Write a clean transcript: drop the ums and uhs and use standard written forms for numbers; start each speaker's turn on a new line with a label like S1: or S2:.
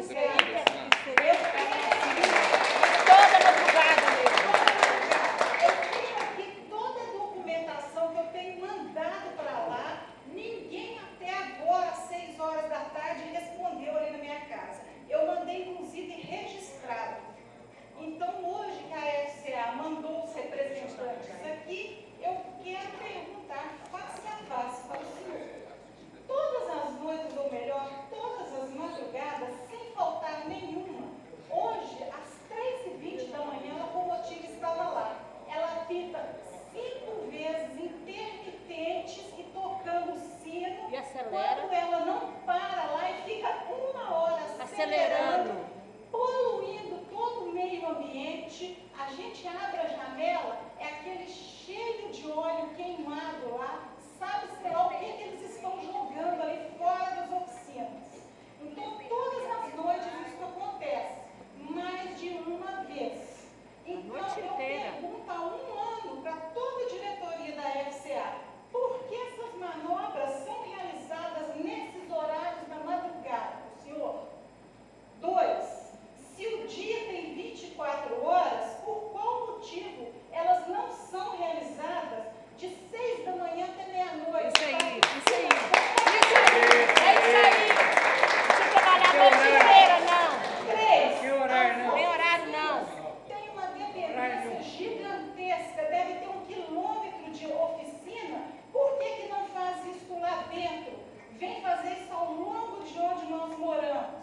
S1: Toda madrugada mesmo.
S2: Eu tenho aqui toda a documentação que eu tenho mandado para lá. Ninguém até agora, às 6 horas da tarde, respondeu ali na minha casa. Eu mandei, inclusive, registrado. Então, hoje que a FCA mandou os representantes aqui, eu quero perguntar face a face para o senhor. Todas as noites, ou melhor, todas as madrugadas, sem faltar nenhuma, hoje, às 3h20 da manhã, a locomotiva estava lá. Ela apita 5 vezes intermitentes e tocando o sino.
S1: E acelera.
S2: Quando ela não para lá e fica 1 hora
S1: Acelerando.
S2: poluindo todo o meio ambiente. A gente abre a janela, é aquele cheio de óleo queimado lá. Sabe-se lá o que eles estão jogando ali fora das oficinas. Então, todas as noites isso acontece, mais de uma vez. Então, eu pergunto há 1 ano para toda a diretoria da FCA, por que essas manobras são realizadas nesses horários da madrugada, senhor? 2, se o dia tem 24 horas, por qual motivo elas não são realizadas de 6 da manhã até meia-noite?
S1: Isso aí. É isso aí. Não precisa trabalhar a noite inteira, não.
S2: 3,
S1: Tem horário, não.
S2: tem uma dependência gigantesca, deve ter 1 quilômetro de oficina. Por que não faz isso lá dentro? Vem fazer isso ao longo de onde nós moramos.